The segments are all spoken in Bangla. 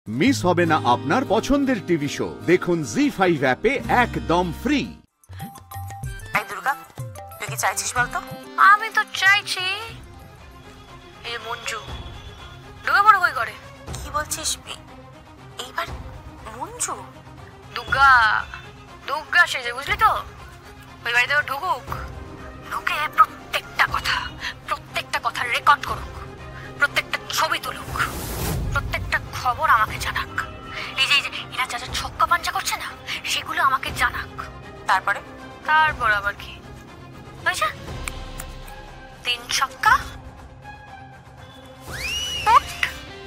মিস হবে না আপনার পছন্দের টিভি শো। দেখুন জি5 অ্যাপে একদম ফ্রি। এই দুর্গা, তুই কি চাইছিস বলতো? আমি তো চাইছি এই মঞ্জু ঢুকে পড়ে কই করে। কি বলছিস? এইবার মঞ্জু দুর্গা দুর্গা সেজে, বুঝলি তো? ওই বাড়িতে ও ঢুকুক, ঢুকে প্রত্যেকটা কথা রেকর্ড করুক, প্রত্যেকটা ছবি তুলুক, প্রত্যেকটা খবর আমাকে জানাক। এই যে এরা যা যা ছক্কা পাঞ্জা করছে না, সেগুলো আমাকে জানাক। তারপর আবার কি হয়েছে? 3 ছক্কা।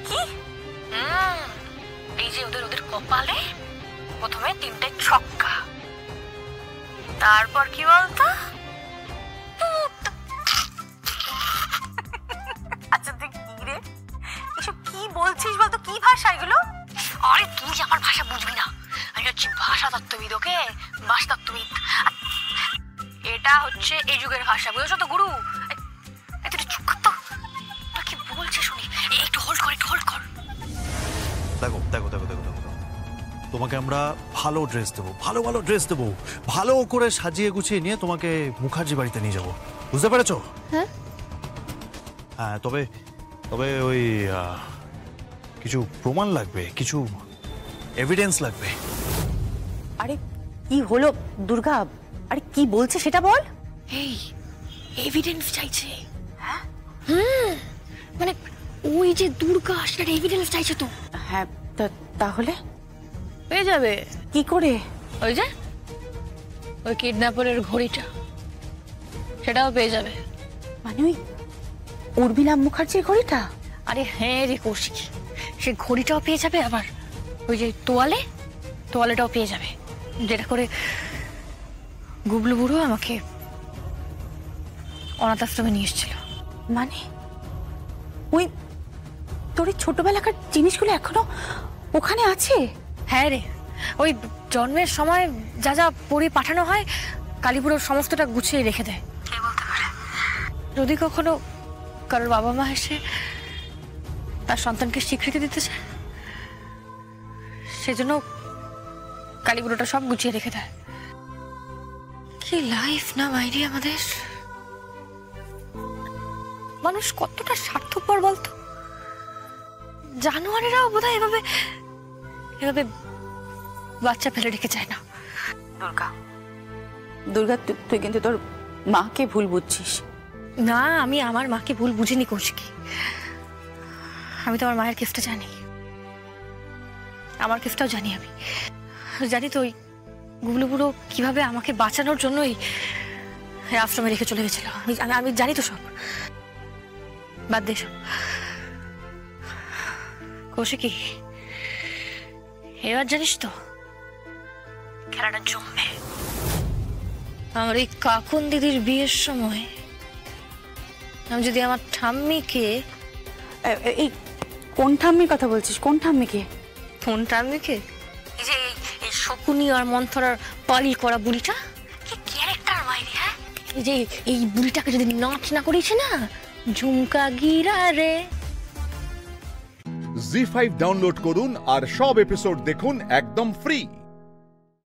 কি? এই যে ওদের কপালে প্রথমে 3টে ছক্কা, তারপর কি বলতো? আচ্ছা তুই কি রে, এসব কি বলছিস বলতো? কি ভাষা এগুলো? আরে তুই যে আমার ভাষা বুঝবি না, আমি হচ্ছে ভাষা তত্ত্ববিদ। ওকে, ভাষা তত্ত্ববিদ। এটা হচ্ছে এই যুগের ভাষা, বুঝেছো তো গুরু? তুই চুপ কর তো, তুই কি বলছিস শুনি। একটু হোল্ড কর। দেখো দেখো দেখো দেখো দেখো তোমাকে আমরা ভালো ড্রেস দেবো, ভালো ড্রেস দেবো, ভালো করে সাজিয়ে গুছিয়ে নিয়ে তোমাকে মুখার্জি বাড়িতে নিয়ে যাবো, বুঝতে পেরেছো? হ্যাঁ, তবে তবে ওই কিছু প্রমাণ লাগবে, কিছু এভিডেন্স লাগবে। আরে কি হলো দুর্গা? আরে কি বলছে সেটা বল। এই এভিডেন্স চাইছে। হ্যাঁ, মানে ওই যে দুর্গা সেটার এভিডেন্স চাইছে তো। হ্যাঁ, তাহলে পেয়ে যাবে। কি করে? ওই কিডন্যাপারের ঘড়িটা, সেটাও পেয়ে যাবে। মানে ওই উর্মিলা মুখার্জির ঘড়িটা? আরে হ্যাঁ রে কৌশিক, সে ঘড়িটাও পেয়ে যাবে, আবার ওই যে তোয়ালেটাও পেয়ে যাবে, যেটা করে গুবলু বুড়ো আমাকে অনাথ আশ্রমে নিয়ে এসেছিল। মানে ওই তোর ছোটবেলাকার জিনিসগুলো এখনো ওখানে আছে? হ্যাঁ রে, ওই জন্মের সময় যা যা পড়ে পাঠানো হয়, কালীপুরোর সমস্তটা গুছিয়ে রেখে দেয়। কে বলতে পারে, যদি কখনো কারোর বাবা মা এসে তার সন্তানকে স্বীকৃতি দিতে চায়, সেজন্য কালীপুরোটা সব গুছিয়ে রেখে দেয়। কি লাইফ না মাইরি আমাদের! মানুষ কতটা স্বার্থপর বলতো। জানোয়ারেরাও বোধহয় এভাবে বাচ্চা ফেলে রেখে যায় না। দুর্গা, তুই কিন্তু তোর মাকে ভুল বুঝছিস। না, আমি আমার মাকে ভুল বুঝিনি কৌশিকী। আমি তো আমার মায়ের কেসটা জানি, আমার কেসটাও জানি। আমি জানি তো ওই গুবলু বুড়ো কিভাবে আমাকে বাঁচানোর জন্যই আশ্রমে রেখে চলে গেছিল। আমি জানি তো সব। বাদ দে সব কৌশিকী, এবার জানিস তো খেলাটা জমবে। আমার এই কাকুন দিদির বিয়ের সময় আমি যদি আমার ঠাম্মিকে... এই কোন ঠাম্মির কথা বলছিস? কোন ঠাম্মিকে? কোন ঠাম্মিকে? এই যে এই শকুনি আর মন্থরার পালি করা বুড়িটা, কি ক্যারেক্টার মাইরি! হ্যাঁ, এই যে এই বুড়িটাকে যদি নাচ না করেছে না, ঝুমকা গিরা রে। জি5 ডাউনলোড করুন আর সব এপিসোড দেখুন একদম ফ্রি।